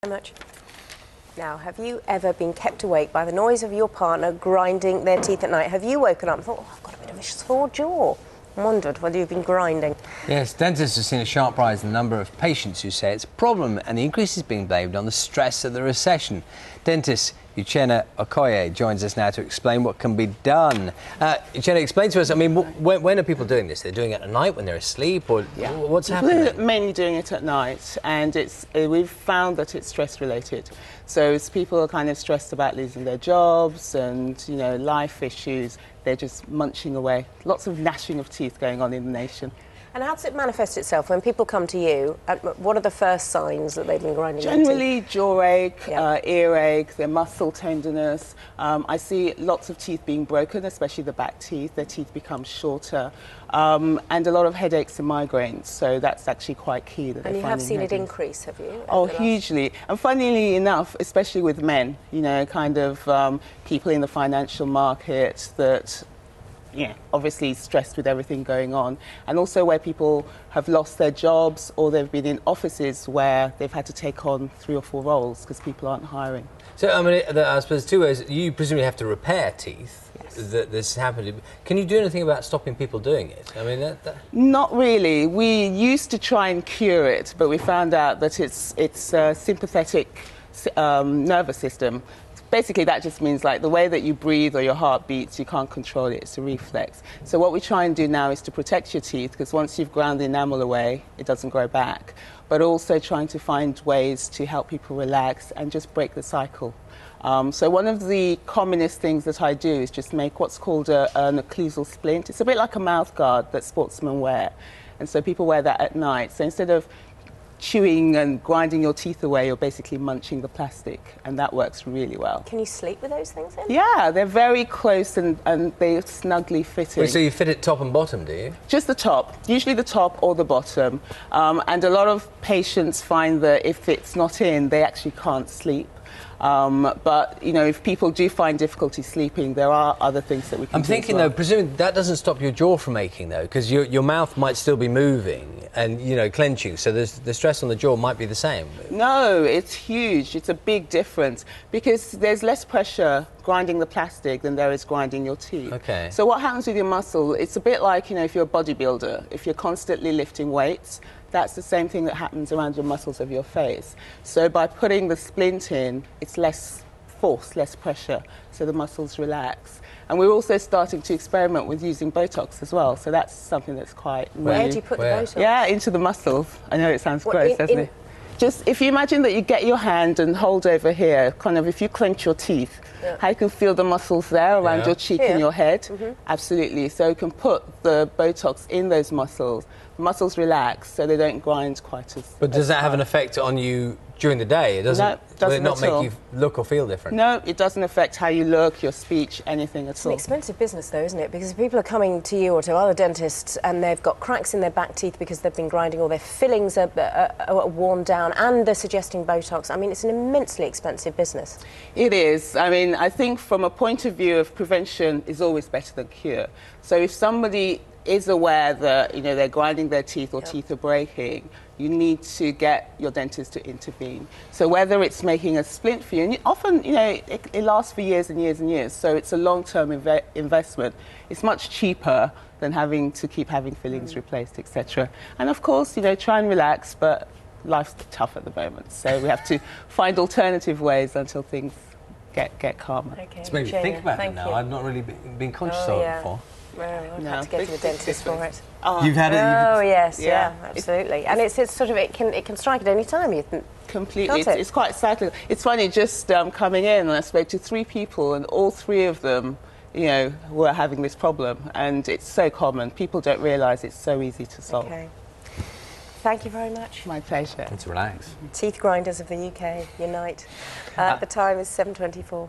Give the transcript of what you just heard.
Much. Now, have you ever been kept awake by the noise of your partner grinding their teeth at night? Have you woken up and thought, oh, I've got a bit of a sore jaw? And wondered whether you've been grinding. Yes, dentists have seen a sharp rise in the number of patients who say it's a problem, and the increase is being blamed on the stress of the recession. Dentist Uchenna Okoye joins us now to explain what can be done. Uchenna, explain to us, I mean, when are people doing this? They're doing it at night when they're asleep, or what's happening? We're mainly doing it at night, and we've found that it's stress-related. So as people are kind of stressed about losing their jobs and, you know, life issues, they're just munching away. Lots of gnashing of teeth going on in the nation. And how does it manifest itself when people come to you? What are the first signs that they've been grinding their teeth? Generally, jaw ache, earache, their muscle tenderness. I see lots of teeth being broken, especially the back teeth. Their teeth become shorter. And a lot of headaches and migraines. So that's actually quite key. And you have seen it increase, have you? Oh, hugely. And funnily enough, especially with men, you know, kind of people in the financial market that, yeah, obviously stressed with everything going on, and also where people have lost their jobs or they've been in offices where they've had to take on 3 or 4 roles because people aren't hiring. So, I mean, I suppose 2 ways. You presumably have to repair teeth. Yes. That this happened. Can you do anything about stopping people doing it? I mean, Not really. We used to try and cure it, but we found out that it's a sympathetic nervous system. Basically, that just means like the way that you breathe or your heart beats, you can't control it. It's a reflex. So what we try and do now is to protect your teeth, because once you've ground the enamel away, it doesn't grow back. But also trying to find ways to help people relax and just break the cycle. So one of the commonest things that I do is just make what's called an occlusal splint. It's a bit like a mouth guard that sportsmen wear. And so people wear that at night. So instead of chewing and grinding your teeth away, you're basically munching the plastic, and that works really well. Can you sleep with those things in? Yeah, they're very close and they're snugly fitting. so you fit it top and bottom, do you? Just the top, usually the top or the bottom. And a lot of patients find that if it's not in, they actually can't sleep. But, you know, if people do find difficulty sleeping, there are other things that we can do. I'm thinking, though, presumably that doesn't stop your jaw from aching, though, because your mouth might still be moving and, you know, clenching, so the stress on the jaw might be the same. No, it's huge. It's a big difference because there's less pressure grinding the plastic than there is grinding your teeth. Okay. So what happens with your muscle, it's a bit like, you know, if you're a bodybuilder, if you're constantly lifting weights, that's the same thing that happens around your muscles of your face. So by putting the splint in, it's less force, less pressure, so the muscles relax. And we're also starting to experiment with using Botox as well, so that's something that's quite new. Where do you put the Botox? Yeah, into the muscles. I know it sounds gross, doesn't it? Just if you imagine that you get your hand and hold over here, kind of if you clench your teeth, how you can feel the muscles there around your cheek and your head. Absolutely. So you can put the Botox in those muscles. The muscles relax so they don't grind quite as. But does that have an effect on you during the day? It doesn't. No, it doesn't will it not at make all. you look or feel different? No, it doesn't affect how you look, your speech, anything at It's all. an expensive business, though, isn't it? Because if people are coming to you or to other dentists and they've got cracks in their back teeth because they've been grinding, or their fillings are worn down, and they're suggesting Botox, I mean, it's an immensely expensive business. It is. I mean, I think from a point of view of prevention is always better than cure. So if somebody is aware that, you know, they're grinding their teeth or teeth are breaking, you need to get your dentist to intervene. So whether it's making a splint for you, and often, you know, it lasts for years and years and years, so it's a long-term investment. It's much cheaper than having to keep having fillings replaced, etc. And of course, you know, try and relax, but life's tough at the moment, so we have to find alternative ways until things get calmer. Okay, It's made me think about it now. I've not really been conscious of it before. Well, I've had to go to the dentist for it. You've had it? Oh, yes, yeah, absolutely. And it's sort of, it can strike at any time, you think. Completely. It's quite cyclical. It's funny, just coming in, and I spoke to 3 people, and all 3 of them, you know, were having this problem. And it's so common. People don't realise it's so easy to solve. Okay. Thank you very much. My pleasure. Let's relax. Teeth grinders of the UK, unite. The time is 7:24.